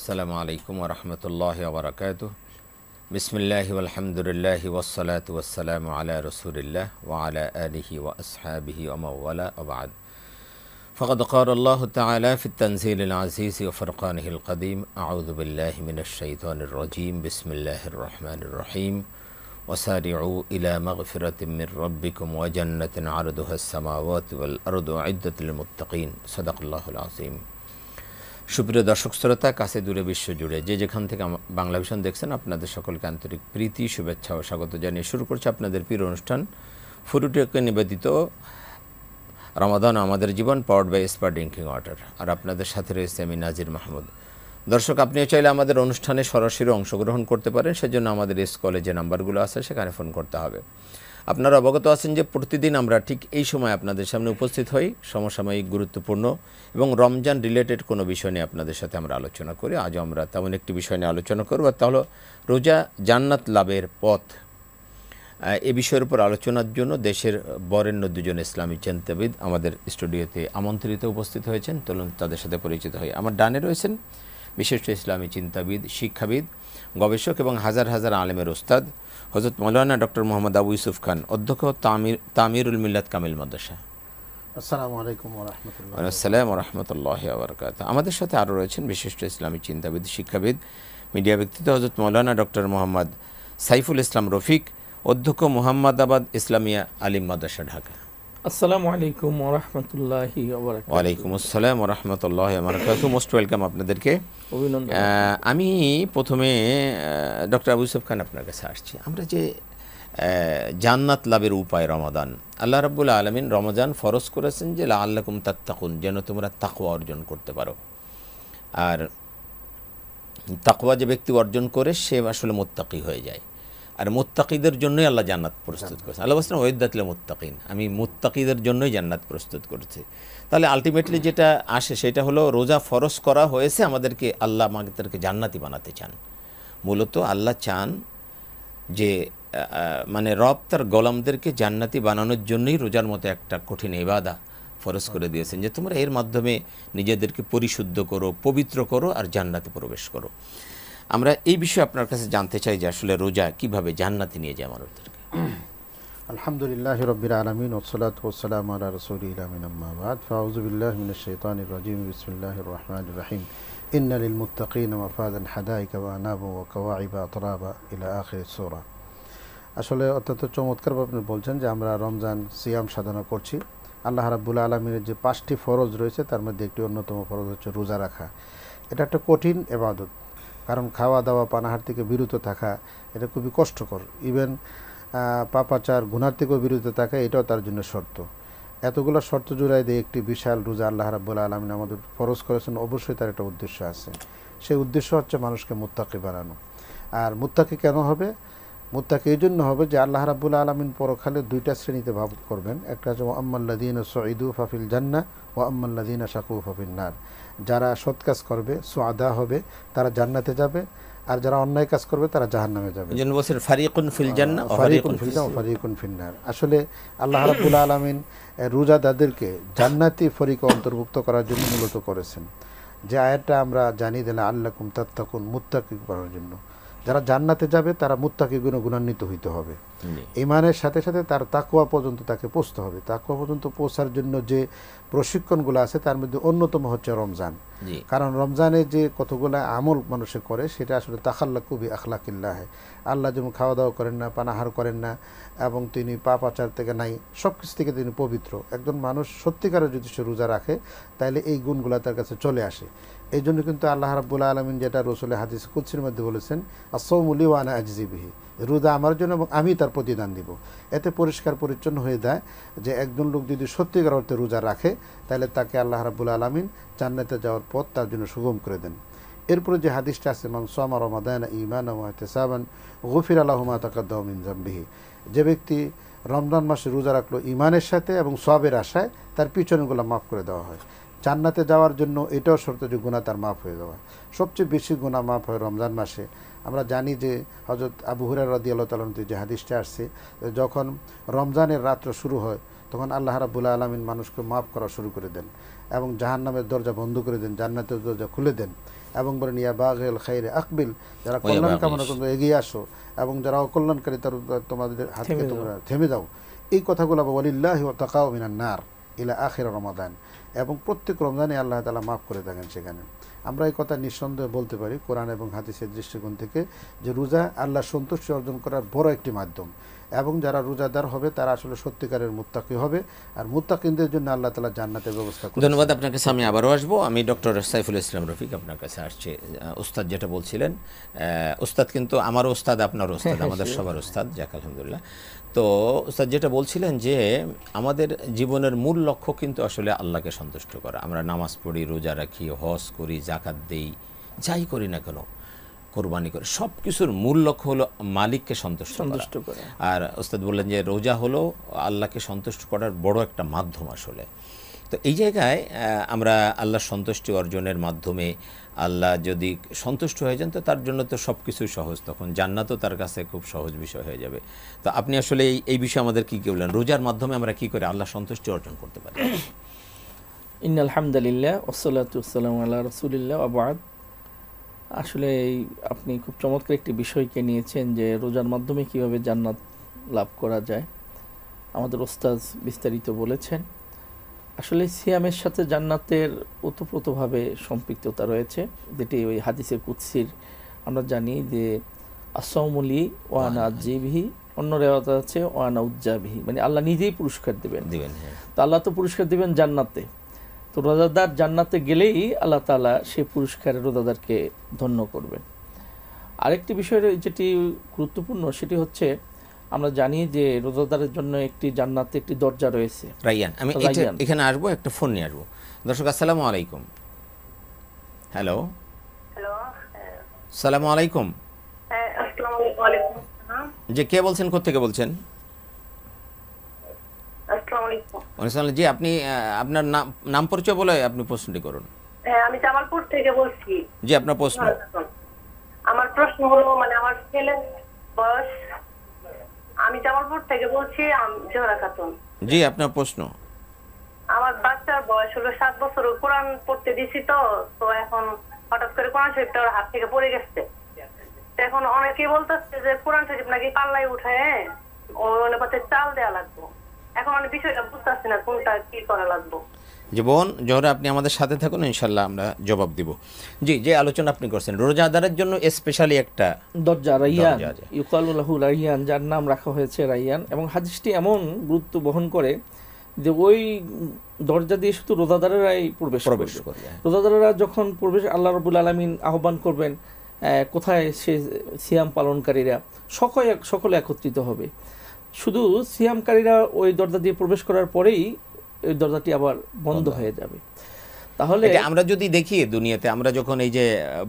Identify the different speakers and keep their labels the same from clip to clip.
Speaker 1: আসসালামু আলাইকুম ওয়া রাহমাতুল্লাহি ওয়া বারাকাতুহু। বিসমিল্লাহি ওয়াল হামদুলিল্লাহি ওয়াস সালাতু ওয়াস সালামু আলা রাসূলিল্লাহ ওয়া আলা আলিহি ওয়া আসহাবিহি ওয়া মাওয়ালা ওয়া বা'দ। ফাকাদ ক্বালা আল্লাহু তাআলা ফিত তানজিলিল আজিজ ওয়া ফুরকানিহিল কাদীম। আউযু বিল্লাহি মিনাশ শাইতানির রাজীম। বিসমিল্লাহির রহমানির রহিম। ওয়াসারি'উ ইলা মাগফিরাতিম মির রাব্বিকুম ওয়া জান্নাতিন 'আরদুহাস সামাওয়াতু ওয়াল আরদু উ'ইদ্দাত লিল মুত্তাকিন। সাদাকাল্লাহুল আযীম। সুপ্রিয় দর্শক শ্রোতা, কাছে দূরে বিশ্ব জুড়ে যে যেখান থেকে বাংলা ভিশন দেখছেন, আপনাদের সকলকে আন্তরিক প্রীতি, শুভেচ্ছা ও স্বাগত জানিয়ে শুরু করছে আপনাদের প্রিয় অনুষ্ঠান ফুরুটিকে নিবেদিত রমাদান আমাদের জীবন, powered by Spa drinking water. আর আপনাদের সাথে রয়েছে আমি নাজির মাহমুদ। দর্শক, আপনিও চাইলে আমাদের অনুষ্ঠানে সরাসরি অংশগ্রহণ করতে পারেন। সেজন্য আমাদের এস কলে যে নাম্বারগুলো আছে সেখানে ফোন করতে হবে। আপনারা অবগত আছেন যে প্রতিদিন আমরা ঠিক এই সময় আপনাদের সামনে উপস্থিত হই, সমসাময়িক গুরুত্বপূর্ণ এবং রমজান রিলেটেড কোনো বিষয় নিয়ে আপনাদের সাথে আমরা আলোচনা করি। আজও আমরা তেমন একটি বিষয় নিয়ে আলোচনা করব, তা হলো রোজা জান্নাত লাভের পথ। এ বিষয়ের উপর আলোচনার জন্য দেশের বরেণ্য দুজন ইসলামী চিন্তাবিদ আমাদের স্টুডিওতে আমন্ত্রিত উপস্থিত হয়েছেন। চলুন তাদের সাথে পরিচিত হই। আমার ডানে রয়েছেন বিশিষ্ট ইসলামী চিন্তাবিদ, শিক্ষাবিদ, গবেষক এবং হাজার হাজার আলেমের ওস্তাদ হযরত মাওলানা ডক্টর মোহাম্মদ আবু ইউসুফ খান, অধ্যক্ষ তামিরুল মিল্লাত কামিল মাদ্রাসা।
Speaker 2: আসসালামু আলাইকুম ওয়া রাহমাতুল্লাহ।
Speaker 1: আসসালামু ওয়া রাহমাতুল্লাহি ওয়া বারাকাতুহু। আমাদের সাথে আরও রয়েছেন বিশিষ্ট ইসলামী চিন্তাবিদ, শিক্ষাবিদ, মিডিয়া ব্যক্তিত্ব হযরত মাওলানা ডক্টর মোহাম্মদ সাইফুল ইসলাম রফিক, অধ্যক্ষ মুহাম্মাদাবাদ ইসলামিয়া আলিম মাদ্রাসা, ঢাকা।
Speaker 3: আসসালামু আলাইকুম ওয়া রাহমাতুল্লাহি ওয়া বারাকাতুহু।
Speaker 1: ওয়ালাইকুম আসসালাম ওয়া রাহমাতুল্লাহি ওয়া বারাকাতুহু। মোস্ট ওয়েলকাম আপনাদেরকে।
Speaker 3: অভিনন্দন।
Speaker 1: আমি প্রথমে ডক্টর আবু ইউসুফ খান আপনার কাছে আসছি। আমরা যে জান্নাত লাভের উপায় রমাদান, আল্লাহ রাব্বুল আলামিন রমজান ফরজ করেছেন যে লাআল্লাকুম তাত্তাকুন, যেন তোমরা তাকওয়া অর্জন করতে পারো। আর তাকওয়া যে ব্যক্তি অর্জন করে সে আসলে মুত্তাকি হয়ে যায়। আর মুত্তাকিদের জন্যই আল্লাহ জান্নাত প্রস্তুত করেছেন। আল্লাহ বলেছেন ওয়াইদ্দাত লিল মুত্তাকিন, আমি মুত্তাকিদের জন্যই জান্নাত প্রস্তুত করেছি। তাহলে আলটিমেটলি যেটা আসে সেটা হলো রোজা ফরজ করা হয়েছে আমাদেরকে, আল্লাহ আমাদেরকে জান্নাতি বানাতে চান। মূলত আল্লাহ চান যে মানে রব তার গোলামদেরকে জান্নাতি বানানোর জন্যই রোজার মতো একটা কঠিন ইবাদা ফরজ করে দিয়েছেন, যে তোমরা এর মাধ্যমে নিজেদেরকে পরিশুদ্ধ করো, পবিত্র করো আর জান্নাতে প্রবেশ করো। আমরা এই বিষয়ে আপনার কাছে জানতে চাই যে আসলে রোজা কিভাবে জান্নাতে নিয়ে যায় মানুষদেরকে।
Speaker 2: আলহামদুলিল্লাহি রাব্বিল আলামিন ওয়াস সালাতু ওয়াস সালামু আলা রাসূলিল আমিন, আম্মা বা'দ। ফাউযু বিল্লাহি মিনাশ শাইতানির রাজীম। বিসমিল্লাহির রহমানির রহিম। ইন্না লিল মুত্তাকিনা মাফাজান হাদাইকা ওয়া আনাবা ওয়া কাওয়াইবা আতরাবা ইলা আখির সূরা। আসলে অত্যন্ত চমৎকারভাবে আপনি বলছেন যে আমরা রমজান সিয়াম সাধনা করছি। আল্লাহ রাব্বুল আলামিনের যে 5টি ফরজ রয়েছে তার মধ্যে একটি অন্যতম ফরজ হচ্ছে রোজা রাখা। এটা একটা কঠিন ইবাদত, কারণ খাওয়া দাওয়া পানাহার থেকে বিরত থাকা এটা খুবই কষ্টকর। ইভেন পাপাচার গুনার থেকেও বিরত থাকা এটাও তার জন্য শর্ত। এতগুলো শর্ত জুড়াই দিয়ে একটি বিশাল রোজা আল্লাহ রাব্বুল আলামিন আমাদের ফরজ করেছেন। অবশ্যই তার একটা উদ্দেশ্য আছে। সেই উদ্দেশ্য হচ্ছে মানুষকে মুত্তাকি বানানো। আর মুত্তাকি কেন হবে? মুত্তাকি এই জন্য হবে যে আল্লাহ রাব্বুল আলামিন পরকালে 2টা শ্রেণীতে ভাগ করবেন। একটা হচ্ছে ওয়াম্মাল্লাযীনা সুঈদু ফাফিল জান্নাহ ওয়া আম্মাল্লাযীনা শাকু ফাফিন নার। যারা সৎ কাজ করবে, সুআদা হবে, তারা জান্নাতে যাবে, আর যারা অন্যায় কাজ করবে তারা জাহান্নামে যাবে।
Speaker 1: এই জন্য বলছেন ফারিকুন ফিল জান্নাহ ওয়া
Speaker 2: ফারিকুন ফিল জান্নাহ ওয়া ফারিকুন ফিন নার। আসলে আল্লাহ রাব্বুল আলামিন রোজাদারদেরকে জান্নাতি ফরিকে অন্তর্ভুক্ত করার জন্য মূলত করেছেন। যে আয়াতটা আমরা জানি দিলে আল্লাকুম তাত্তাকুন, মুত্তাকি করার জন্য। যারা জান্নাতে যাবে তারা মুত্তাকি গুণান্বিত হইতে হবে। ঈমানের সাথে সাথে তার তাকওয়া পর্যন্ত তাকে পৌঁছতে হবে। তাকওয়া পর্যন্ত পৌঁছার জন্য যে প্রশিক্ষণগুলো আছে তার মধ্যে অন্যতম হচ্ছে রমজান। কারণ রমজানে যে কতগুলো আমল মানুষে করে সেটা আসলে তাখাল্লাকু বি আখলাকিল্লাহ। আল্লাহ যেমন খাওয়া দাওয়া করেন না, পানাহার করেন না, এবং তিনি পাপাচার থেকে নাই, সব কিছু থেকে তিনি পবিত্র। একজন মানুষ সত্যিকারের যদি সে রোজা রাখে তাহলে এই গুণগুলো তার কাছে চলে আসে। এই জন্য কিন্তু আল্লাহ রাব্বুল আলামিন যেটা রসুলের হাদিস কুদসির মধ্যে বলেছেন, আস-সাওমু লি ওয়া আনা আজজি বিহি, রোজা আমার জন্য এবং আমি তার প্রতিদান দিব। এতে পরিষ্কার পরিচ্ছন্ন হয়ে যায় যে একজন লোক যদি সত্যিকার অর্থে রোজা রাখে তাহলে তাকে আল্লাহ রাব্বুল আলামিন জান্নাতে যাওয়ার পথ তার জন্য সুগম করে দেন। এরপরে যে হাদিসটা আছে, মান সামা রমাদানা ঈমানান ওয়া ইহতিসাবান গুফিরা লাহু মা তাকাদ্দামা মিন যামবিহি, যে ব্যক্তি রমজান মাসে রোজা রাখলো ঈমানের সাথে এবং সওয়াবের আশায়, তার পিছনগুলো মাফ করে দেওয়া হয়। জান্নাতে যাওয়ার জন্য এটাও শর্ত যে গুনাহ তার মাফ হয়ে যাওয়া। সবচেয়ে বেশি গুনাহ মাফ হয় রমজান মাসে। আমরা জানি যে হযরত আবু হুরায়রা রাদিয়াল্লাহু তাআলা থেকে যে হাদিসটা আসছে, যখন রমজানের রাত্র শুরু হয় তখন আল্লাহ রাব্বুল আলামিন মানুষকে মাফ করা শুরু করে দেন। এবং জাহান্নামের দরজা বন্ধ করে দেন, জান্নাতের দরজা খুলে দেন, এবং বলেন ইয়া বাগিল খাইরে আকবিল, যারা কল্যাণ কামনা করো এগিয়ে আসো, এবং যারা অকল্যাণকারী তার তোমাদের হাতকে তোমরা থেমে দাও। এই কথাগুলো ওয়ালিল্লাহি ওয়া তাকাউ মিনান নার ইলা আখির রমাদান, এবং প্রত্যেক রমজানে আল্লাহ তাআলা মাফ করে থাকেন সেখানে। আমরা এই কথা নিঃসন্দেহে বলতে পারি কোরআন এবং হাদিসের দৃষ্টিকোণ থেকে যে রোজা আল্লাহর সন্তুষ্টি অর্জন করার বড় একটি মাধ্যম, এবং যারা রোজাদার হবে তারা আসলে সত্যিকারের মুত্তাকি হবে, আর মুত্তাকিনদের জন্য আল্লাহ তাআলা জান্নাতের ব্যবস্থা করেছেন।
Speaker 1: ধন্যবাদ আপনার কাছে। আমি আবারও আসবো। আমি ডক্টর সাইফুল ইসলাম রফিক আপনার কাছে আসছি। উস্তাদ যেটা বলছিলেন, উস্তাদ কিন্তু আমারও উস্তাদ, আপনারও উস্তাদ, আমাদের সবার উস্তাদ, যাক আলহামদুলিল্লাহ। তো উস্তাদ যেটা বলছিলেন যে আমাদের জীবনের মূল লক্ষ্য কিন্তু আসলে আল্লাহকে সন্তুষ্ট করা। আমরা নামাজ পড়ি, রোজা রাখি, হজ করি, জাকাত দেই, যাই করি না কেন, কোরবানি করে, সব কিছুর মূল লক্ষ্য হলো মালিককে সন্তুষ্ট করা। আর উস্তাদ বললেন যে রোজা হলো আল্লাহকে সন্তুষ্ট করার বড় একটা মাধ্যম আসলে। তো এই জায়গায় আমরা আল্লাহর সন্তুষ্টি অর্জনের মাধ্যমে আল্লাহ যদি সন্তুষ্ট হয়ে যান তো তার জন্য তো সব কিছুই সহজ, তখন জান্নাতও তার কাছে খুব সহজ বিষয় হয়ে যাবে। তো আপনি আসলে এই বিষয়ে আমাদের কী বললেন, রোজার মাধ্যমে আমরা কী করে আল্লাহ সন্তুষ্টি অর্জন করতে পারি?
Speaker 3: ইন্নাল হামদুলিল্লাহ ওয়াসসালাতু ওয়াসসালামু আলা রাসূলিল্লাহ ওয়া বা'দ। আসলে আপনি খুব চমৎকার একটি বিষয়কে নিয়েছেন যে রোজার মাধ্যমে কিভাবে জান্নাত লাভ করা যায়। আমাদের ওস্তাদ বিস্তারিত বলেছেন। আসলে সিয়ামের সাথে জান্নাতের ওতপ্রোতভাবে সম্পৃক্ততা রয়েছে, যেটি ওই হাদিসের কুদসির আমরা জানি যে আসাউমুলি ওয়ানা জিবিহি, অন্য রেওয়াত আছে ওয়ানা উজ্জাবিহি, মানে আল্লাহ নিজেই পুরস্কার দেবেন। তো আল্লাহ তো পুরস্কার দেবেন জান্নাতে, তো রোজাদার জান্নাতে গেলেই আল্লাহ তাআলা সেই পুরস্কারে রোজাদারকে ধন্য করবেন। আরেকটি বিষয় যেটি গুরুত্বপূর্ণ সেটি হচ্ছে আমরা জানি যে রোজাদারের জন্য একটি জান্নাতে একটি দরজা রয়েছে,
Speaker 1: রাইয়ান। আমি এখানে আসবো, একটা ফোন নিয়ে আসবো। দর্শক আসসালামু আলাইকুম। হ্যালো, আসসালামু আলাইকুম। যে কে বলছেন, কোত্থেকে বলছেন? জি, আপনি আপনার নাম পরিচয় বলে আপনি প্রশ্নটি করুন।
Speaker 4: আমি জামালপুর থেকে বলছি।
Speaker 1: জি, আপনার প্রশ্ন।
Speaker 4: আমার প্রশ্ন হলো, মানে আমার ছেলের বয়স, আমি জামালপুর থেকে বলছি, জোহরা খাতুন।
Speaker 1: জি, আপনার প্রশ্ন।
Speaker 4: আমার বাচ্চার বয়স হলো 7 বছর, কোরআন পড়তে দিছি, তো এখন হঠাৎ করে কোরআন শরীফটা ওর হাত থেকে পড়ে গেছে। এখন অনেকেই বলতেছে যে কোরআন শরীফ নাকি পাল্লায় উঠায় ওর পাশে চাল দেওয়া লাগবে। এখন আমি বিষয়টা বুঝতেছি না কোনটা কি করা লাগবে।
Speaker 1: যে বোন জোহরা, আপনি আমাদের সাথে থাকুন, ইনশাল্লাহ আমরা জবাব দিব। জি, যে আলোচনা আপনি করছেন রোজাদারের জন্য স্পেশালি একটা
Speaker 3: দরজা, রাইয়ান, ইউকালু লাহু রাইয়ান, যার নাম রাখা হয়েছে রাইয়ান। এবং হাদিসটি এমন গুরুত্ব বহন করে যে ওই দরজা দিয়ে শুধু রোজাদারেরাই প্রবেশ করবে। রোজাদারেরা যখন প্রবেশ, আল্লাহ রাব্বুল আলামিন আহ্বান করবেন, কোথায় সে সিয়াম পালনকারীরা, সকলে একত্রিত হবে। শুধু সিয়ামকারীরা ওই দরজা দিয়ে প্রবেশ করার পরেই ওই দরজাটি আবার বন্ধ হয়ে যাবে। তাহলে
Speaker 1: আমরা যদি দেখি দুনিয়াতে, আমরা যখন এই যে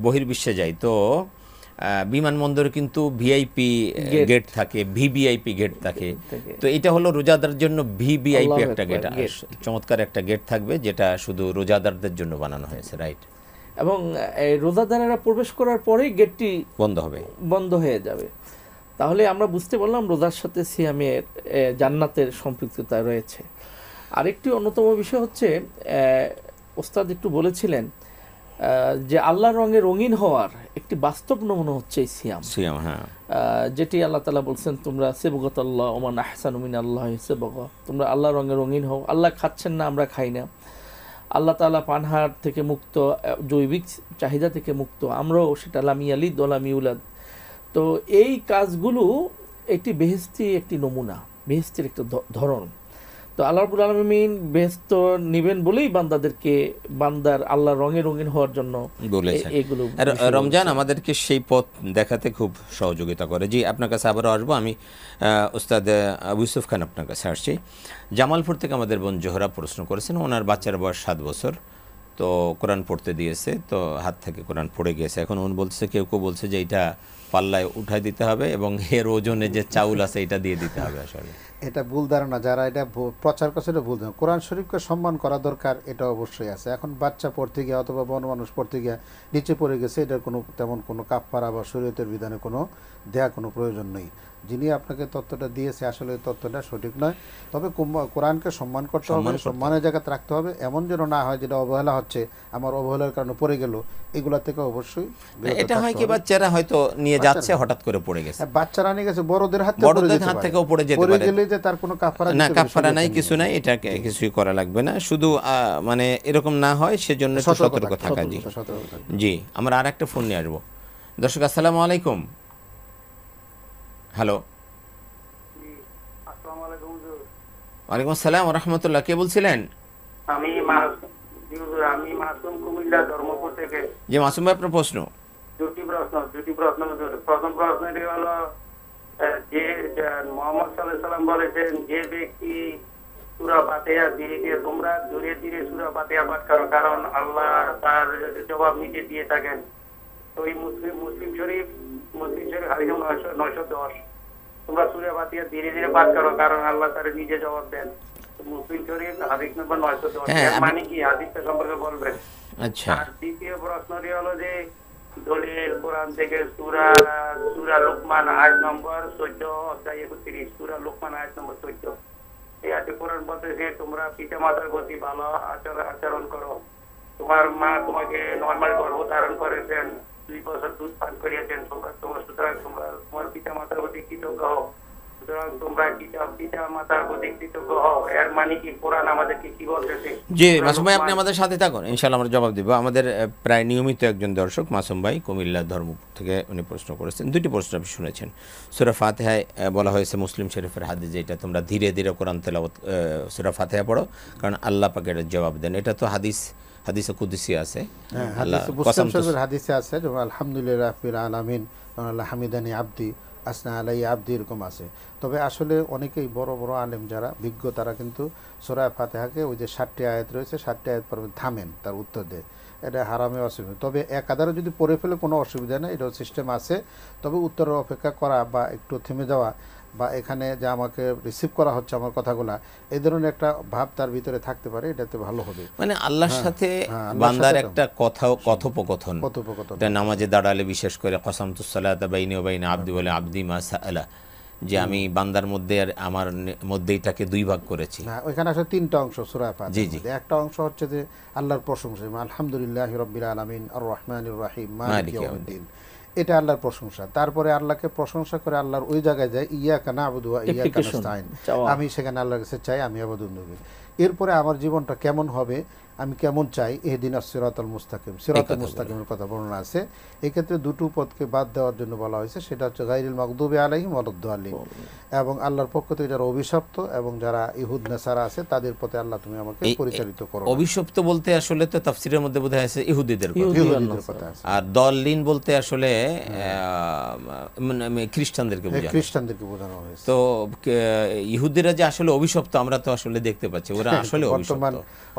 Speaker 1: বহির্বিশ্বে যাই, তো বিমানবন্দরে কিন্তু ভিআইপি গেট থাকে, ভিভিআইপি গেট থাকে। তো এটা হলো রোজাদারের জন্য ভিভিআইপি একটা গেট, চমৎকার একটা গেট থাকবে যেটা শুধু রোজাদারদের জন্য বানানো হয়েছে, রাইট?
Speaker 3: এবং রোজাদারেরা প্রবেশ করার পরেই গেটটি বন্ধ হয়ে যাবে। তাহলে আমরা বুঝতে পারলাম রোজার সাথে সিয়ামের জান্নাতের সম্পৃক্ততা রয়েছে। আরেকটি অন্যতম বিষয় হচ্ছে, ওস্তাদ একটু বলেছিলেন যে আল্লাহর রঙে রঙিন হওয়ার একটি বাস্তব নমুনা হচ্ছে এই সিয়াম।
Speaker 1: হ্যাঁ,
Speaker 3: যেটি আল্লাহ তাআলা বলছেন, তোমরা সিবগাতাল্লাহ ওয়া মান আহসানু মিনাল্লাহি সিবগা, তোমরা আল্লাহর রঙে রঙিন হও। আল্লাহ খাচ্ছেন না, আমরা খাই না। আল্লাহ তাআলা পানহার থেকে মুক্ত, জৈবিক চাহিদা থেকে মুক্ত, আমরাও সেটা লাম ইয়ালিদ ওয়া লাম ইউলাদ। তো এই কাজগুলো একটি বেহেশতি একটি নমুনা, বেহেশতের একটা ধরন। তো আল্লাহ রাব্বুল আলামিন বেহেশত নেবেন বলেই বান্দার আল্লাহর রঙে রঙিন হওয়ার জন্য
Speaker 1: বলেছেন।
Speaker 3: এগুলো
Speaker 1: রমজান আমাদেরকে সেই পথ দেখাতে খুব সহযোগিতা করে। জি, আপনার কাছে আবারও আসবো। আমি উস্তাদ আবু ইউসুফ খান আপনার কাছে আসছি। জামালপুর থেকে আমাদের বোন জোহরা প্রশ্ন করেছেন, ওনার বাচ্চার বয়স 7 বছর, তো কোরআন পড়তে দিয়েছে, তো হাত থেকে কোরআন পড়ে গিয়েছে। এখন উনি বলছে, কেউ বলছে যে এটা পাল্লায় উঠাই দিতে হবে এবং এর ওজনে যে চাউল আছে এটা দিয়ে দিতে হবে আসলে।
Speaker 2: এটা ভুল ধারণা, যারা এটা প্রচার করছে এটা ভুল ধারণা। কোরআন শরীফকে সম্মান করা দরকার, এটা অবশ্যই আছে। এখন বাচ্চা পড়তে গিয়ে অথবা বড় মানুষ পড়তে গিয়ে নিচে পড়ে গেছে, এটার কোনো তেমন কোনো কাফারা বা শরীয়তের বিধানে কোনো দেয়া কোনো প্রয়োজন নেই। যিনি আপনাকে তথ্যটা দিয়েছে আসলে তথ্যটা সঠিক নয়। তবে কোরআনকে সম্মান করতে হবে, সম্মানের জায়গাতে রাখতে হবে, এমন যেন না হয় যেটা অবহেলা হচ্ছে, আমার অবহেলার কারণে পড়ে গেল, এগুলা থেকে অবশ্যই
Speaker 1: এটা হয় কি বাচ্চারা হয়তো নিয়ে যাচ্ছে হঠাৎ করে পড়ে গেছে,
Speaker 2: বাচ্চারা নিয়ে গেছে, বড়দের হাত
Speaker 1: থেকেও পড়ে যেতে পারে,
Speaker 2: গেলে যে তার কোনো কাফারা
Speaker 1: না, কাফারা নাই, কিছু নাই, এটা কিছুই করা লাগবে না, শুধু মানে এরকম না হয় সেজন্য সতর্ক থাকা। জি, আমরা আর একটা ফোন নিয়ে আসবো। দর্শক আসসালামু আলাইকুম। হ্যালো, ওয়ালাইকুম আসসালাম ওয়া রাহমাতুল্লাহ। কে বলছিলেন?
Speaker 5: আমি মাসুম, কুমিল্লা ধর্মপুর থেকে।
Speaker 1: জি মাসুম ভাই, আপনার প্রশ্ন।
Speaker 5: দুটি প্রশ্ন। প্রথম প্রশ্নটি হলো, যে মুহাম্মদ সাল্লাল্লাহু আলাইহি ওয়াসাল্লাম বলেছেন, যে ব্যক্তি সূরা ফাতিহা ধীরে ধীরে, তোমরা ধীরে ধীরে সূরা ফাতিহা পাঠ করো, কারণ আল্লাহ তার জবাব নিজে দিয়ে থাকেন। তো এই মুসলিম শরীফ হাদিস 910, তোমরা সূরা ফাতিহা ধীরে ধীরে পাঠ করো, কারণ আল্লাহ তার নিজে জবাব দেন। মুসলিম শরীফ হাদিস নম্বর 910, এর মানে কি, হাদিসটা সম্পর্কে বলবেন।
Speaker 1: আচ্ছা,
Speaker 5: আর দ্বিতীয় প্রশ্নটি হলো যে, দলিল কোরআন থেকে সূরা লুকমান আয়াত নম্বর 14 অধ্যায় 31, সূরা লুকমান আয়াত নম্বর 14, এই আয়াতে কোরআন বলতেছে, তোমরা পিতা মাতার প্রতি ভালো আচরণ করো। তোমার মা তোমাকে নরমাল গর্ভ ধারণ করেছেন, 2 বছর দুধ পান করিয়েছেন, সুতরাং তোমরা তোমার পিতা মাতার প্রতি কৃতজ্ঞ হও। সুতরাং তোমরা পিতা মাতার প্রতি কৃতজ্ঞ হও, এর মানে কি, কোরআন আমাদেরকে কি বলতেছে?
Speaker 1: জি মাসুম ভাই, আপনি আমাদের সাথে থাকুন, ইনশাআল্লাহ আমরা জবাব দেব। আমাদের প্রায় নিয়মিত একজন দর্শক মাসুম ভাই কুমিল্লা ধর্মপুর থেকে উনি প্রশ্ন করেছেন। দুটি প্রশ্ন আপনি শুনেছেন। সূরা ফাতিহায় বলা হয়েছে, মুসলিম শরীফের হাদিস যেটা, তোমরা ধীরে ধীরে কোরআন তেলাওয়াত সূরা ফাতিহা পড়ো, কারণ আল্লাহ পাক এর জবাব দেন। এটা তো হাদিসে কুদসি আছে,
Speaker 2: মুসলিম শরীফের হাদিসে আছে, যেমন আলহামদুলিল্লাহি রাব্বিল আলামিন, আল্লাহ হামিদানি আব্দি, আসনা আলাই আব্দি, এরকম আছে। তবে আসলে অনেকেই বড় বড় আলেম যারা বিজ্ঞ, তারা কিন্তু সূরা ফাতিহাকে ওই যে 60টি আয়াত রয়েছে, 60টি আয়াত পর থামেন, তার উত্তর দেয়। এটা হারামে অসুবিধা। তবে একাধারে যদি পড়ে ফেলে কোনো অসুবিধা নেই, এটাও সিস্টেম আছে। তবে উত্তরের অপেক্ষা করা বা একটু থেমে যাওয়া, বা এখানে যে আমাকে রিসিভ করা হচ্ছে আমার কথাগুলা, এই ধরনের একটা ভাব তার ভিতরে থাকতে পারে, এটাতে ভালো হবে।
Speaker 1: মানে আল্লাহর সাথে বান্দার একটা কথোপকথন, এটা নামাজে দাঁড়ালে বিশেষ করে কসামতুস সালাতা বাইনি ওয়া বাইনা আবদি বলে, আবদি মা সাআলা, যে আমি বান্দার মধ্যে আর আমার মধ্যে এটাকে 2 ভাগ করেছি।
Speaker 2: ওইখানে আসলে 3টা অংশ সূরা ফাতিহা। একটা অংশ হচ্ছে যে আল্লাহর প্রশংসা, আলহামদুলিল্লাহি রাব্বিল আলামিন আর রহমানির রহিম মালিকি ইয়াউমিদ্দিন, এটা আল্লাহর প্রশংসা। তারপরে আল্লাহকে প্রশংসা করে আল্লাহর ওই জায়গায় যায়, ইয়াকা না'বুদু ওয়া ইয়াকা নাস্তাইন, আমি সেখানে আল্লাহর কাছে চাই, আমি আবাদুন্নবী। এরপরে আমার জীবনটা কেমন হবে, আমি কেমন চাই, ইহদিনাস সিরাতাল মুস্তাকিম, সিরাতাল মুস্তাকিমের কথা বর্ণনা আছে। এই ক্ষেত্রে দুটো পদকে বাদ দেওয়ার জন্য বলা হয়েছে, সেটা হচ্ছে গায়রিল মাগদুবি আলাইহিম ওয়ালাদ-দাল্লিন, এবং আল্লাহর পক্ষ থেকে যারা অভিশপ্ত এবং যারা ইহুদ নাসারা আছে তাদের প্রতি আল্লাহ তুমি আমাকে পরিচালিত করো।
Speaker 1: অভিশপ্ত বলতে আসলে তো তাফসীরের মধ্যে বোঝায় আছে ইহুদিদের কথা, আর দল্লিন বলতে আসলে খ্রিস্টানদেরকে
Speaker 2: বোঝানো হয়েছে।
Speaker 1: তো ইহুদিরা যে আসলে অভিশপ্ত, আমরা তো আসলে দেখতে পাচ্ছি ওরা আসলে
Speaker 2: বর্তমান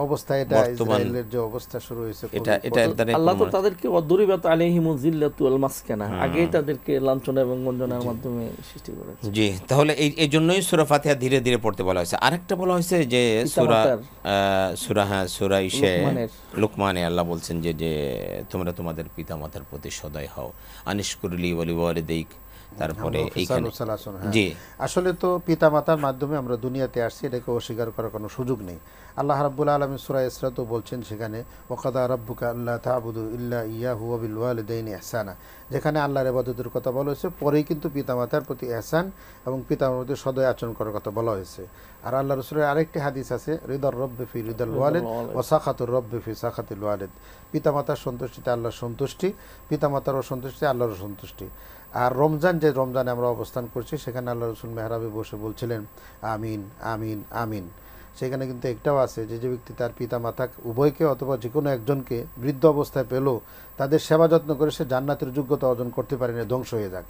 Speaker 2: অবস্থায় এটা ইসরায়েলের যে অবস্থা শুরু হয়েছে,
Speaker 3: আল্লাহ তো তাদেরকে ওয়াদুরিবাত আলাইহিমুয যিল্লাতু ওয়াল মাসকানা, আগেই তাদেরকে লাঞ্ছনা এবং গঞ্জনার মাধ্যমে সৃষ্টি করেছে।
Speaker 1: জি, তাহলে এই জন্যই সূরা ফাতিহা ধীরে ধীরে পড়তে বলা হয়েছে। আরেকটা বলা হয়েছে যে সূরা লুকমানে আল্লাহ বলছেন যে তোমরা তোমাদের পিতামাতার প্রতি সদয় হও, আনিশকুরলি ওয়া লিওয়ালিদাইক। তারপরে এইখানে
Speaker 2: জি, আসলে তো পিতামাতার মাধ্যমে আমরা দুনিয়াতে আসছি, এটাকে অস্বীকার করার কোনো সুযোগ নেই। আল্লাহ রাব্বুল আলামিন সূরা ইসরা তো বলছেন সেখানে, ওয়াকাদা রাব্বুকা আল্লা তা'বুদু ইল্লা ইয়াহু ওয়া বিল ওয়ালিদাইনি ইহসানা, যেখানে আল্লাহর ইবাদতের কথা বলা হয়েছে, পরেই কিন্তু পিতামাতার প্রতি ইহসান এবং পিতামাতার প্রতি সদয় আচরণ করার কথা বলা হয়েছে। আর আল্লাহ রাসূলের আরেকটি হাদিস আছে, রিদার রব্বি ফি রিদাল ওয়ালিদ ওয়া সাখাতুর রব্বি ফি সাখাতিল ওয়ালিদ, পিতামাতার সন্তুষ্টিতে আল্লাহর সন্তুষ্টি, পিতামাতারও সন্তুষ্টি আল্লাহর সন্তুষ্টি। আর রমজান, যে রমজানে আমরা অবস্থান করছি, সেখানে আল্লাহ রাসূল মেহরাবে বসে বলছিলেন আমিন আমিন আমিন। সেখানে কিন্তু একটাও আছে যে ব্যক্তি তার পিতা মাতা উভয়কে অথবা যে কোনো একজনকে বৃদ্ধ অবস্থায় পেল, তাদের সেবা যত্ন করে সে জান্নাতের যোগ্যতা অর্জন করতে পারে না, ধ্বংস হয়ে যাক।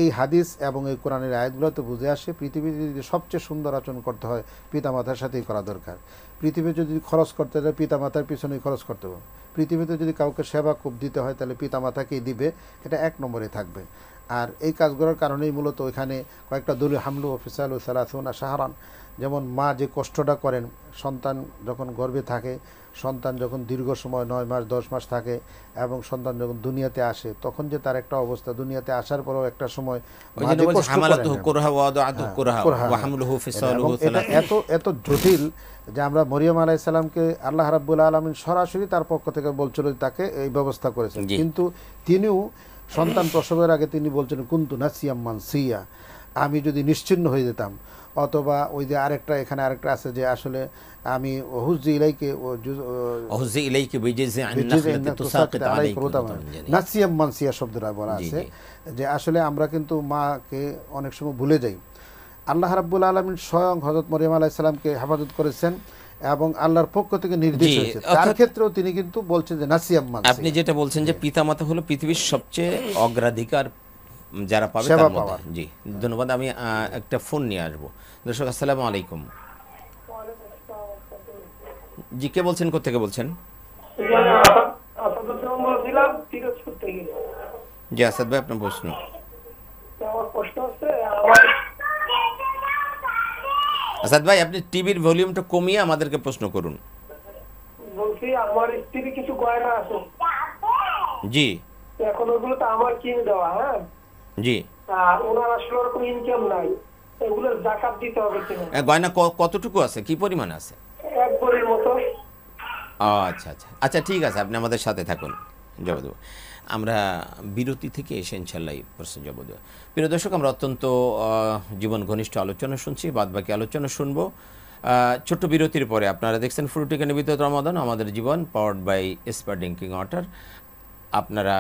Speaker 2: এই হাদিস এবং এই কোরআনের আয়াতগুলোতে বুঝে আসে, পৃথিবীতে যদি সবচেয়ে সুন্দর আচরণ করতে হয় পিতামাতার সাথেই করা দরকার। পৃথিবীতে যদি খরচ করতে হয় পিতামাতার পিছনেই খরচ করতে হবে। পৃথিবীতে যদি কাউকে সেবা খুব দিতে হয় তাহলে পিতামাতাকেই দিবে, এটা 1 নম্বরে থাকবে। আর এই কাজগুলোর কারণেই মূলত ওইখানে কয়েকটা দলীয় হামলু অফিসাল ও সালাসুনা সাহারান, যেমন মা যে কষ্টটা করেন সন্তান যখন গর্ভে থাকে, সন্তান যখন দীর্ঘ সময় 9 মাস 10 মাস থাকে এবং সন্তান যখন দুনিয়াতে আসে, তখন যে তার একটা অবস্থা, দুনিয়াতে আসার পরও একটা সময় মা যে কষ্ট করেন, এটা এত জটিল যে আমরা মরিয়ম আলাইহিস সালামকে আল্লাহ রাব্বুল আলামিন সরাসরি তার পক্ষ থেকে বলছিল যে তাকে এই ব্যবস্থা করেছেন, কিন্তু তিনিও সন্তান প্রসবের আগে তিনি বলছিলেন কুনতু নাসিয়াম মানসিয়া, আমি যদি নিশ্চিহ্ন হয়ে যেতাম, অথবা ওই যে আরেকটা এখানে আরেকটা আছে যে আসলে আমি হুজ্জি ইলাইকে নাসিয়াম মানসিয়া শব্দটা বলা আছে, যে আসলে আমরা কিন্তু মাকে অনেক সময় ভুলে যাই। আল্লাহ রাব্বুল আলামিন স্বয়ং হযরত মরিয়ম আলাইহিস সালামকে হেফাজত করেছেন এবং আল্লাহর পক্ষ থেকে নির্দেশ হয়েছে, তার ক্ষেত্রেও তিনি কিন্তু বলছেন যে নাসিয়াম মানসিয়া।
Speaker 1: আপনি যেটা বলছেন যে পিতামাতা হলো পৃথিবীর সবচেয়ে অগ্রাধিকার যারা পাবে তার মধ্যে। জি ধন্যবাদ। আমি একটা ফোন নিয়ে আসবো। দর্শক আসসালামু আলাইকুম। জি কে বলছেন, কোথা থেকে বলছেন? জি আসাদ ভাই আপনার প্রশ্ন। আসাদ ভাই আপনি টিভির ভলিউমটা কমিয়ে আমাদেরকে প্রশ্ন করুন।
Speaker 6: বলছি আমার স্ত্রী কিছু গয়না আছে,
Speaker 1: জি
Speaker 6: এখন ওগুলো তো আমার কিনে দেওয়া, হ্যাঁ
Speaker 1: জি,
Speaker 6: আর ওনার আসলে ওরকম ইনকাম নাই, এগুলো যাকাত দিতে হবে কিনা?
Speaker 1: গয়না কতটুকু আছে, কি পরিমাণ আছে?
Speaker 6: 1 ভরির মতো।
Speaker 1: আচ্ছা আচ্ছা আচ্ছা ঠিক আছে, আপনি আমাদের সাথে থাকুন, জবাব দেবো। আমরা বিরতি থেকে এসে ইনশাল্লাহ এই প্রশ্ন জবাব দেবো। প্রিয় দর্শক, আমরা অত্যন্ত জীবন ঘনিষ্ঠ আলোচনা শুনছি, বাদবাকি আলোচনা শুনবো ছোট্ট বিরতির পরে। আপনারা দেখছেন ফ্রুটিকা নিবেদিত রমাদান আমাদের জীবন, পাওয়ার্ড বাই এসপার ড্রিঙ্কিং ওয়াটার। আপনারা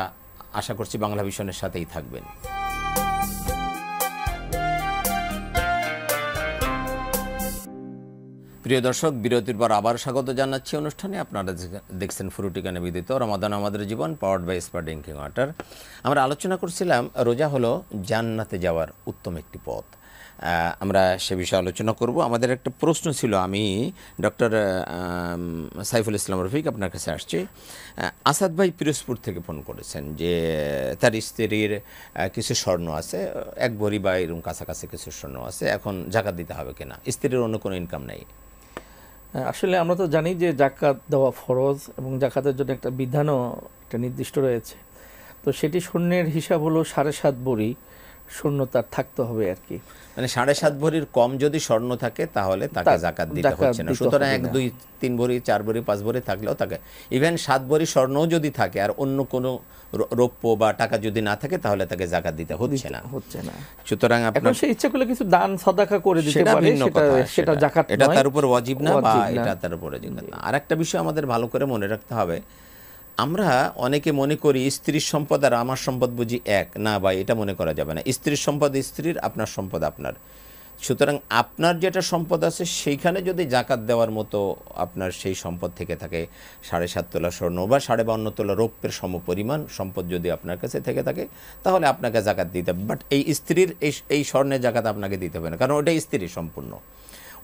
Speaker 1: আশা করছি বাংলা ভিশনের সাথেই থাকবেন। প্রিয় দর্শক, বিরতির পর আবার স্বাগত জানাচ্ছি অনুষ্ঠানে। আপনারা দেখছেন ফ্রুটিকা নিবেদিত রমাদান আমাদের জীবন, পাওয়ার্ড বাই এসপার ড্রিঙ্কিং ওয়াটার। আমরা আলোচনা করছিলাম রোজা হলো জান্নাতে যাওয়ার উত্তম একটি পথ। আমরা সে বিষয়ে আলোচনা করব। আমাদের একটা প্রশ্ন ছিল, আমি ডক্টর সাইফুল ইসলাম রফিক আপনার কাছে আসছি। আসাদ ভাই পিরোজপুর থেকে ফোন করেছেন যে তার স্ত্রীর কিছু স্বর্ণ আছে, 1 ভরি বা এরকম কাছাকাছি কিছু স্বর্ণ আছে, এখন জাকাত দিতে হবে কিনা? স্ত্রীর অন্য কোনো ইনকাম নেই।
Speaker 3: আসলে আমরা তো জানি যে জাকাত দেওয়া ফরজ এবং জাকাতের জন্য একটা বিধানও একটা নির্দিষ্ট রয়েছে। তো সেটি স্বর্ণের হিসাব হলো 7.5 ভরি স্বর্ণ তার থাকতে হবে আর কি।
Speaker 1: মানে 7.5 ভরির কম যদি স্বর্ণ থাকে তাহলে তাকে জাকাত দিতে হচ্ছে না। সুতরাং 1, 2, 3 ভরি, 4 ভরি, 5 ভরি থাকলেও তাকে, ইভেন 7 ভরি স্বর্ণও যদি থাকে আর অন্য কোনো রৌপ্য বা টাকা যদি না থাকে তাহলে তাকে জাকাত দিতে হচ্ছে না। সুতরাং আপনার
Speaker 3: সে ইচ্ছা করলে কিছু দান সাদাকা করে দিতে পারে, সেটা জাকাত নয়,
Speaker 1: এটা তার উপর ওয়াজিব না, বা এটা তার উপর জাকাত না। আরেকটা বিষয় আমাদের ভালো করে মনে রাখতে হবে, আমরা অনেকে মনে করি স্ত্রীর সম্পদ আর আমার সম্পদ বুঝি এক, না ভাই, এটা মনে করা যাবে না। স্ত্রীর সম্পদ স্ত্রীর, আপনার সম্পদ আপনার। সুতরাং আপনার যেটা সম্পদ আছে সেইখানে যদি জাকাত দেওয়ার মতো আপনার সেই সম্পদ থেকে থাকে, 7.5 তোলা স্বর্ণ বা 52 তোলা রৌপ্যের সমপরিমাণ সম্পদ যদি আপনার কাছে থেকে থাকে, তাহলে আপনাকে জাকাত দিতে হবে। বাট এই স্ত্রীর এই স্বর্ণের জাকাত আপনাকে দিতে হবে না, কারণ ওইটা স্ত্রীর সম্পূর্ণ।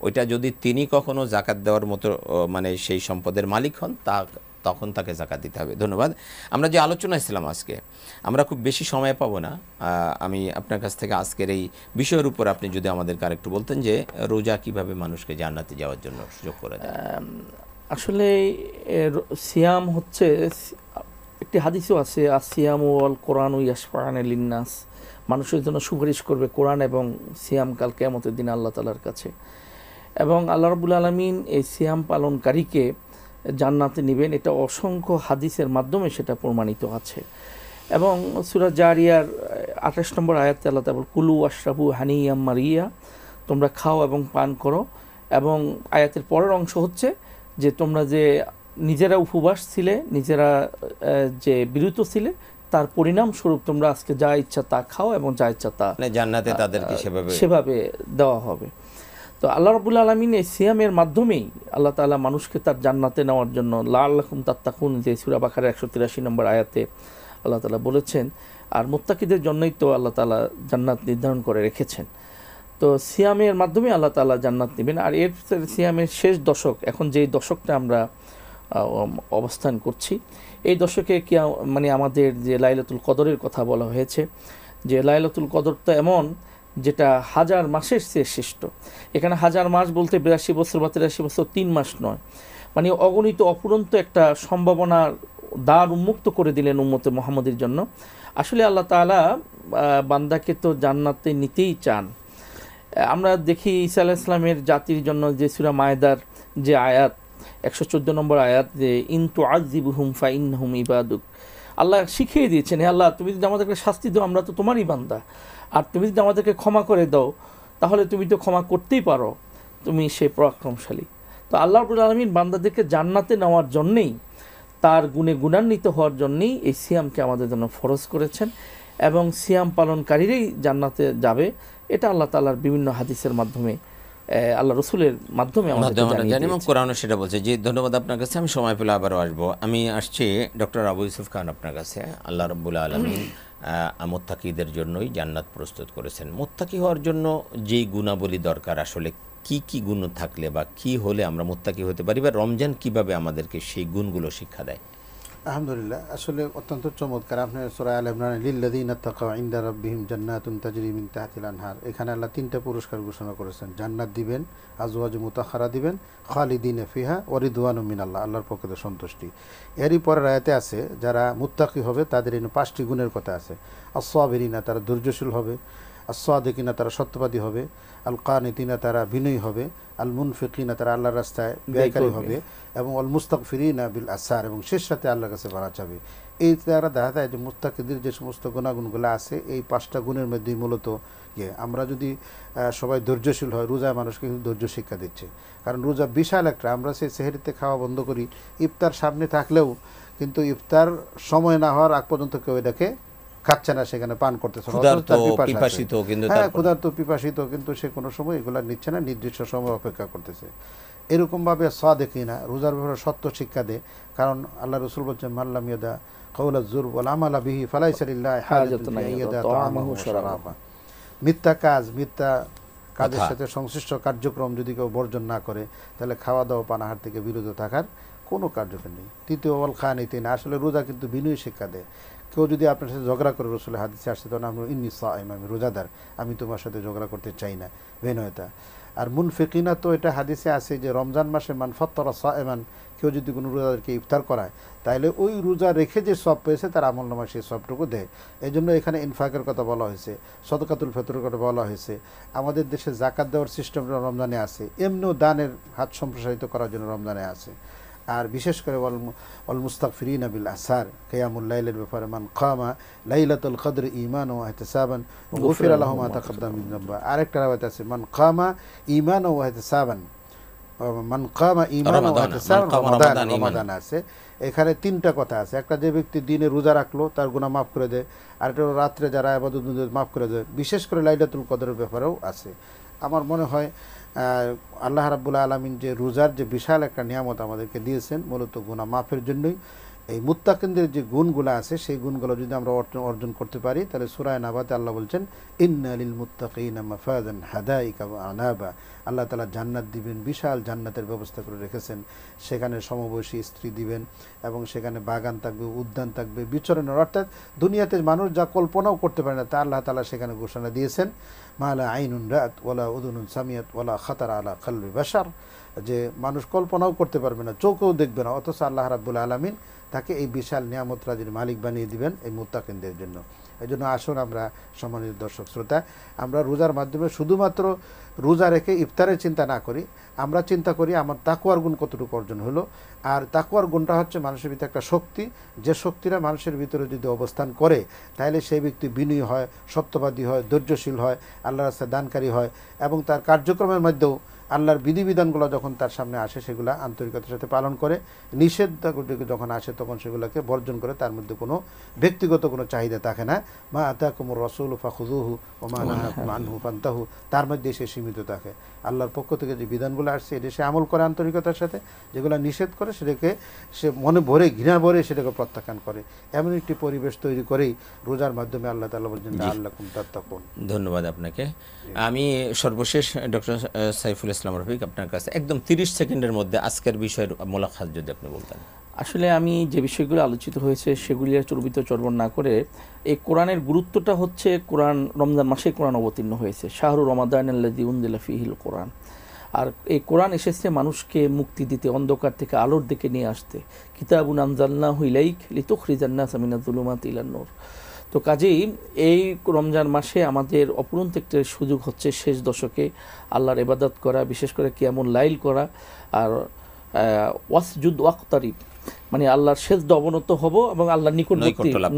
Speaker 1: ওইটা যদি তিনি কখনো জাকাত দেওয়ার মতো মানে সেই সম্পদের মালিক হন, তখন তাকে জাকাত দিতে হবে। ধন্যবাদ। আমরা যে আলোচনায় ছিলাম আজকে, আমরা খুব বেশি সময় পাবো না। আমি আপনার কাছ থেকে আজকের এই বিষয়ের উপর আপনি যদি আমাদেরকে আরেকটু বলতেন যে রোজা কিভাবে মানুষকে জান্নাতে যাওয়ার জন্য সুযোগ করে দেয়।
Speaker 3: আসলে সিয়াম হচ্ছে, একটি হাদিসও আছে, আসিয়াম ওয়াল কোরআন ইয়াশফাআনে লিন্নাস, মানুষের জন্য সুপারিশ করবে কোরআন এবং সিয়াম কাল কিয়ামতের দিন আল্লাহ তাআলার কাছে। এবং আল্লাহ রাব্বুল আলামিন এই সিয়াম পালনকারীকে জান্নাতে নেবেন, এটা অসংখ্য হাদিসের মাধ্যমে সেটা প্রমাণিত আছে। এবং সূরা জারিয়ার 28 নম্বর আয়াতে আল্লাহ তাআলা বলেন, কুলু ওয়াশরাবু হানিয়াম মারিয়া, তোমরা খাও এবং পান করো। এবং আয়াতের পরের অংশ হচ্ছে যে তোমরা যে নিজেরা উপবাস ছিলে, নিজেরা যে বিরত ছিলে, তার পরিণাম স্বরূপ তোমরা আজকে যা ইচ্ছা তা খাও এবং যা ইচ্ছা তা
Speaker 1: জান্নাতে তাদেরকে
Speaker 3: সেভাবে দেওয়া হবে। তো আল্লাহ রাব্বুল আলামিন এই সিয়ামের মাধ্যমেই আল্লাহ তাআলা মানুষকে তার জান্নাতে নেওয়ার জন্য লাআল্লাকুম তাত্তাকুন, যে সূরা বাকারার 183 নম্বর আয়াতে আল্লাহ তাআলা বলেছেন, আর মুত্তাকিদের জন্যই তো আল্লাহ তাআলা জান্নাত নির্ধারণ করে রেখেছেন। তো সিয়ামের মাধ্যমে আল্লাহ তাআলা জান্নাত নেবেন। আর এর সিয়ামের শেষ দশক, এখন যেই দশকটা আমরা অবস্থান করছি, এই দশকে কি মানে আমাদের যে লাইলাতুল কদরের কথা বলা হয়েছে, যে লাইলাতুল কদর তো এমন যেটা হাজার মাসের চেয়ে শ্রেষ্ঠ। এখানে হাজার মাস বলতে 82 বছর বা 83 বছর 3 মাস নয়, মানে অগণিত অপুরন্ত একটা সম্ভাবনার দ্বার উন্মুক্ত করে দিলেন উম্মতে মুহাম্মদের জন্য। আসলে আল্লাহ তাআলা বান্দাকে তো জান্নাতে নিতেই চান। আমরা দেখি ঈসা আলাইহিস সালামের জাতির জন্য যে সূরা মায়েদার যে আয়াত 114 নম্বর আয়াত, যে ইন তুআযিবুহুম ফাইন্নাহুম ইবাদুক, আল্লাহ শিখিয়ে দিয়েছেন, হে আল্লাহ তুমি যদি আমাদেরকে শাস্তি দাও আমরা তো তোমারই বান্দা, আর তুমি যদি আমাদেরকে ক্ষমা করে দাও তাহলে তুমি তো ক্ষমা করতেই পারো, তুমি সেই পরাক্রমশালী। তো আল্লাহ রাব্বুল আলামিন বান্দাদেরকে জান্নাতে নেওয়ার জন্যেই, তার গুণে গুণান্বিত হওয়ার জন্যেই এই সিয়ামকে আমাদের জন্য ফরজ করেছেন, এবং সিয়াম পালনকারীরাই জান্নাতে যাবে। এটা আল্লাহ তাআলার বিভিন্ন হাদিসের মাধ্যমে, আল্লাহ রসুলের মাধ্যমে আমাদের জানি
Speaker 1: এবং কোরআনও সেটা বলছে। জি, ধন্যবাদ আপনার কাছে। আমি সময় পেলে আবারও আসবো। আমি আসছি ডক্টর আবু ইউসুফ খান আপনার কাছে। আল্লাহ রাব্বুল আলামিন মুত্তাকিদের জন্যই জান্নাত প্রস্তুত করেছেন। মুত্তাকি হওয়ার জন্য যেই গুণাবলী দরকার, আসলে কি কি গুণ থাকলে বা কি হলে আমরা মুত্তাকি হতে পারি, বা রমজান কিভাবে আমাদেরকে সেই গুণগুলো শিক্ষা দেয়?
Speaker 2: আলহামদুলিল্লাহ, আসলে অত্যন্ত চমৎকার। আপনি সূরা আল ইমরান লিল্লাযীনা তাকাউ ইনদা রাব্বিহিম জান্নাতুন তাজরি মিন তাহতিল আনহার, এখানে আল্লাহ 3টা পুরস্কার ঘোষণা করেছেন। জান্নাত দিবেন, আজওয়াজ মুতাহহারা দিবেন, খালিদিনা ফিহা ওয়া রিদওয়ানুম মিনাল্লাহ, আল্লাহর পক্ষ থেকে সন্তুষ্টি। এরই পরের আয়াতে আছে যারা মুত্তাকি হবে তাদের এই 5টি গুণের কথা আছে। আস-সাবিরিনা, তারা ধৈর্যশীল হবে, আস-সাদিকিনা, তারা সত্যবাদী হবে, আল কানিতিনা, তারা বিনয়ী হবে, আল মুনফিকিনা, তারা আল্লাহর রাস্তায় ব্যয়কারী হবে, এবং আল মুস্তাগফিরিনা বিল আসার, এবং শেষ সাথে আল্লাহর কাছে ভাড়া চাবে। এই দ্বারা দেখা যায় যে মুত্তাকিদের যে সমস্ত গুণাগুণগুলো আছে, এই 5টা গুণের মধ্যেই মূলত আমরা যদি সবাই ধৈর্যশীল হয়, রোজা মানুষকে কিন্তু ধৈর্য শিক্ষা দিচ্ছে। কারণ রোজা বিশাল একটা, আমরা সেই সেহরিতে খাওয়া বন্ধ করি, ইফতার সামনে থাকলেও কিন্তু ইফতার সময় না হওয়ার আগ পর্যন্ত কেউ এটাকে খাচ্ছে না, সেখানে পান করতেছে, ক্ষুধার্ত পিপাসিত, কিন্তু সে কোনো সময় এগুলা নিচ্ছে না, নির্দিষ্ট সময় অপেক্ষা করতেছে। এরকমভাবে সাদেকিনা, রোজার ব্যাপারে সত্য শিক্ষা দেয়। কারণ আল্লাহ রাসূল বলছেন মাল্লাম ইয়াদা কাওলা যুর ওয়াল আমালা বিহি ফালাইসা লিল্লাহি হাজাতুন ইয়াদা তাআমাহু শারাবা। মিথ্যা কাজ, মিথ্যা কাজের সাথে সংশ্লিষ্ট কার্যক্রম যদি কেউ বর্জন না করে, তাহলে খাওয়া দাওয়া পানাহার থেকে বিরত থাকার কোনো কার্যক্রম নেই। তৃতীয় ওয়াল খানিতিনা, আসলে রোজা কিন্তু বিনয় শিক্ষা দেয়। কেউ যদি আপনার সাথে ঝগড়া করে, রসুলের হাদিসে আসছে, তখন আমরা ইন্নী সাইম, আমি রোজাদার, আমি তোমার সাথে ঝগড়া করতে চাই না, বিনয়তা। আর মুনফিকিনা, তো এটা হাদিসে আছে যে রমজান মাসে মান ফাত্তারা সাইমান, কেউ যদি কোনো রোজাদারকে ইফতার করায়, তাহলে ওই রোজা রেখে যে সব পেয়েছে তার আমলনামায় সেই সবটুকু দেয়। এই জন্য এখানে ইনফাকের কথা বলা হয়েছে, সদকাতুল ফিতরের কথা বলা হয়েছে। আমাদের দেশে জাকাত দেওয়ার সিস্টেমটা রমজানে আছে, এমনিও দানের হাত সম্প্রসারিত করার জন্য রমজানে আছে। আর বিশেষ করে ওয়াল মুস্তাগফিরিনা বিল আসার, কিয়ামুল লাইলের ব্যাপারে, মান কামা লাইলাতুল কদর ঈমানান ওয়া ইহতিসাবান গুফিরা লাহু মা তাকাদ্দাম মিন যামবি। আরেকটা রাওয়ায়াত আছে মান কামা ঈমানান ওয়া ইহতিসাবান, মান কামা ঈমানান ওয়া ইহতিসাবান রমাদান আছে। এখানে 3টা কথা আছে। একটা, যে ব্যক্তি দিনে রোজা রাখলো তার গুনাহ মাফ করে দেয়, আর একটা রাত্রে যারা ইবাদত মাফ করে দেয়। বিশেষ করে লাইলাতুল কদরের ব্যাপারেও আছে। আমার মনে হয় আল্লাহ রাব্বুল আলামিন যে রোজার যে বিশাল একটা নিয়ামত আমাদেরকে দিয়েছেন, মূলত গুনাহ মাফের জন্যই। এই মুত্তাকিনদের যে গুণগুলো আছে, সেই গুণগুলো যদি আমরা অর্জন করতে পারি, তাহলে সূরা নাবাতে আল্লাহ বলছেন ইন্না লিল মুত্তাকিনা মাফাজান হাদাইকা ওয়া আনাবা, আল্লাহ তাআলা জান্নাত দিবেন, বিশাল জান্নাতের ব্যবস্থা করে রেখেছেন। সেখানে সমবয়সী স্ত্রী দিবেন, এবং সেখানে বাগান থাকবে, উদ্যান থাকবে, বিচরণের, অর্থাৎ দুনিয়াতে মানুষ যা কল্পনাও করতে পারে না তা আল্লাহ তাআলা সেখানে ঘোষণা দিয়েছেন। মালা আইনুন রাত ওয়ালা উযুনুন সামিয়াত ওয়ালা খাতারা আলা কলবি বাশার, যে মানুষ কল্পনাও করতে পারবে না, চোখেও দেখবে না, অথচ আল্লাহ রাব্বুল আলামিন তাকে এই বিশাল নিয়ামত রাজির মালিক বানিয়ে দিবেন এই মুত্তাকিনদের জন্য। এই জন্য আসুন আমরা, সম্মানিত দর্শক শ্রোতা, আমরা রোজার মাধ্যমে শুধুমাত্র রোজা রেখে ইফতারের চিন্তা না করি, আমরা চিন্তা করি আমার তাকওয়ার গুণ কতটুকু অর্জন হলো। আর তাকওয়ার গুণটা হচ্ছে মানুষের ভিতরে একটা শক্তি, যে শক্তিরা মানুষের ভিতরে যদি অবস্থান করে, তাহলে সেই ব্যক্তি বিনয়ী হয়, সত্যবাদী হয়, ধৈর্যশীল হয়, আল্লাহর রাস্তায় দানকারী হয়, এবং তার কার্যক্রমের মধ্যেও আল্লাহর বিধিবিধানগুলো যখন তার সামনে আসে সেগুলো আন্তরিকতার সাথে পালন করে, নিষেধাজ্ঞা যখন আসে তখন সেগুলোকে বর্জন করে, তার মধ্যে কোনো ব্যক্তিগত কোনো চাহিদা থাকে না। মা আতাকুমুর রাসূলু ফাখুযুহু ওয়া মা নাহাকুম আনহু ফান্তাহু, তার মধ্যে সে সীমিত থাকে। আল্লাহর পক্ষ থেকে যে বিধানগুলো আসছে এটা সে আমল করে আন্তরিকতার সাথে, যেগুলো নিষেধ করে সেটাকে সে মনে ভরে, ঘৃণা ভরে সেটাকে প্রত্যাখ্যান করে। এমন একটি পরিবেশ তৈরি করেই রোজার মাধ্যমে আল্লাহ তাআলা বলেন আল্লাকুম তাত্তাকুন।
Speaker 1: ধন্যবাদ আপনাকে। আমি সর্বশেষ ডক্টর সাইফুল ইসলাম রফিক আপনার কাছে একদম 30 সেকেন্ডের মধ্যে আজকের বিষয়ের মোলাখাত যদি আপনি বলতেন।
Speaker 3: আসলে আমি যে বিষয়গুলো আলোচিত হয়েছে সেগুলি আর চর্বিত চর্বণ না করে, এই কোরআনের গুরুত্বটা হচ্ছে, কোরআন রমজান মাসে কোরআন অবতীর্ণ হয়েছে, শাহরু রমাদান আল্লাযী উনজিলা ফীহিল কোরআন। আর এই কোরআন এসেছে মানুষকে মুক্তি দিতে, অন্ধকার থেকে আলোর দিকে নিয়ে আসতে। কিতাবুন আনজালনাহু ইলাইক লিতুখরিজান নাসা মিনাজ যুলুমাতি ইলান নূর। তো কাজেই এই রমজান মাসে আমাদের অপরন্ত একটা সুযোগ হচ্ছে শেষ দশকে আল্লাহর ইবাদত করা, বিশেষ করে কিয়ামুল লাইল করা, আর ওয়াসজুদ ওয়াক্তারিব, মানে আল্লাহর সেজদা অবনত হব এবং আল্লাহর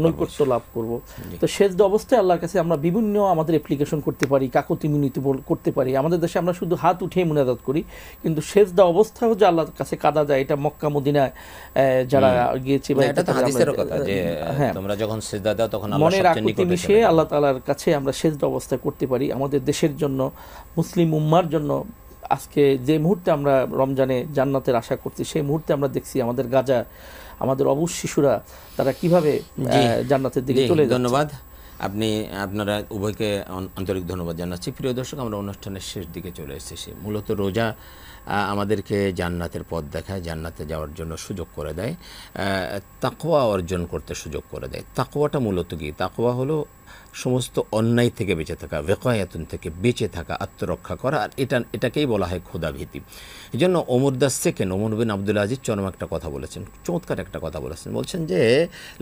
Speaker 3: নৈকট্য লাভ করব। তো সেজদা অবস্থায় আল্লাহর কাছে আমরা বিভিন্ন আমাদের অ্যাপ্লিকেশন করতে পারি, কাকতি মিনতি করতে পারি। আমাদের দেশে আমরা শুধু হাত উঠিয়ে মুনাজাত করি, কিন্তু সেজদা অবস্থাও যে আল্লাহর কাছে কাঁদা যায়, এটা মক্কা মদিনায় যারা গিয়েছে বা
Speaker 1: এটা তো হাদিসের কথা যে তোমরা যখন সিজদা দাও তখন আল্লাহর
Speaker 3: মনের
Speaker 1: সবচেয়ে
Speaker 3: আকুতি
Speaker 1: নিকটে
Speaker 3: মিশিয়ে আল্লাহ তাআলার কাছে আমরা সেজদা অবস্থায় করতে পারি। আমাদের দেশের জন্য, মুসলিম উম্মার জন্য আজকে যে মুহূর্তে আমরা রমজানে জান্নাতের আশা করছি, সেই মুহূর্তে আমরা দেখছি আমাদের গাজা, আমাদের অবুজ শিশুরা তারা কিভাবে জান্নাতের দিকে চলে যাচ্ছে।
Speaker 1: ধন্যবাদ। আপনারা উভয়কে আন্তরিক ধন্যবাদ জানাচ্ছি। প্রিয় দর্শক, আমরা অনুষ্ঠানের শেষ দিকে চলে এসেছি। মূলত রোজা আমাদেরকে জান্নাতের পথ দেখায়, জান্নাতে যাওয়ার জন্য সুযোগ করে দেয়, তাকওয়া অর্জন করতে সুযোগ করে দেয়। তাকওয়াটা মূলত কি? তাকওয়া হলো সমস্ত অন্যায় থেকে বেঁচে থাকা, ওয়াকায়াতুন থেকে বেঁচে থাকা, আত্মরক্ষা করা, আর এটাকেই বলা হয় খোদাভীতি। এই জন্য ওমর বিন আব্দুল আজিজ চরম একটা কথা বলেছেন, চমৎকার একটা কথা বলেছেন। বলছেন যে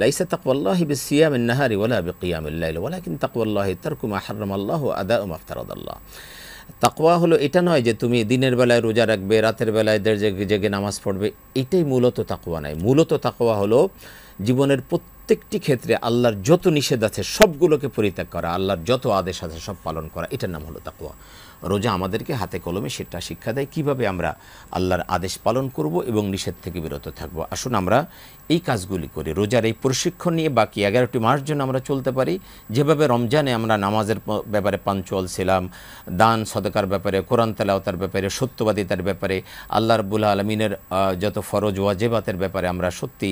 Speaker 1: লাইসা তাকওয়াল্লাহি বিসিয়ামিন নাহারি ওয়ালা বিকিয়ামিল লাইল ওয়ালাকিন তাকওয়াল্লাহি তারকু মা হারামাল্লাহু ওয়া আদাউ মা আফতারাদাল্লাহ। তাকওয়া হলো এটা নয় যে তুমি দিনের বেলায় রোজা রাখবে, রাতের বেলায় জেগে নামাজ পড়বে, এটাই মূলত তাকওয়া নয়। মূলত তাকওয়া হলো জীবনের প্রত্যেকটি ক্ষেত্রে আল্লাহর যত নিষেধ আছে সবগুলোকে পরিত্যাগ করা, আল্লাহর যত আদেশ আছে সব পালন করা, এটার নাম হলো তাকওয়া। রোজা আমাদেরকে হাতে কলমে সেটা শিক্ষা দেয় কিভাবে আমরা আল্লাহর আদেশ পালন করব এবং নিষেধ থেকে বিরত থাকব। আসুন আমরা এই কাজগুলি করি, রোজার এই প্রশিক্ষণ নিয়ে বাকি 11টি মাস জন্য আমরা চলতে পারি। যেভাবে রমজানে আমরা নামাজের ব্যাপারে পাঞ্চুয়াল ছিলাম, দান সদকার ব্যাপারে, কোরআন তেলাওয়াতের ব্যাপারে, সত্যবাদিতার ব্যাপারে, আল্লাহ রাব্বুল আলামিনের যত ফরজ ওয়াজিবাতের ব্যাপারে আমরা সত্যি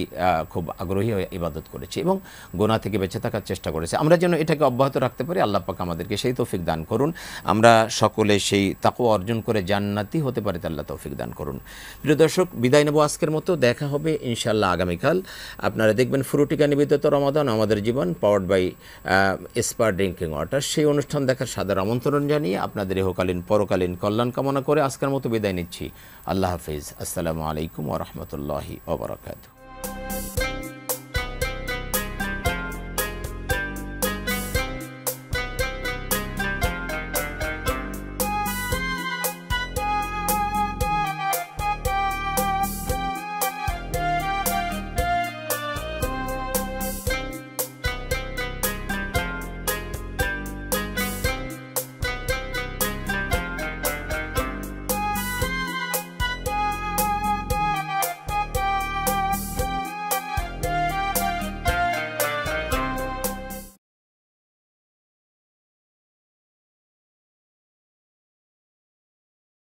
Speaker 1: খুব আগ্রহী হয়ে ইবাদত করেছি এবং গুনাহ থেকে বেঁচে থাকার চেষ্টা করেছি। আমরা যেন এটাকে অব্যাহত রাখতে পারি, আল্লাহ পাক আমাদেরকে সেই তৌফিক দান করুন। আমরা সকলে সেই তাকওয়া অর্জন করে জান্নাতি হতে পারি, আল্লাহ তৌফিক দান করুন। প্রিয় দর্শক, বিদায় নেব আজকের মতো। দেখা হবে ইনশাআল্লাহ আগামীকাল। আপনারা দেখবেন ফ্রুটিকা নিবেদিত রমাদান আমাদের জীবন, পাওয়ার্ড বাই এসপার ড্রিঙ্কিং ওয়াটার। সেই অনুষ্ঠান দেখার সাদর আমন্ত্রণ জানিয়ে আপনাদের ইহকালীন পরকালীন কল্যাণ কামনা করে আজকের মতো বিদায় নিচ্ছি। আল্লাহ হাফিজ। আসসালামু আলাইকুম ওয়া রাহমাতুল্লাহি ওয়া বারাকাতুহু।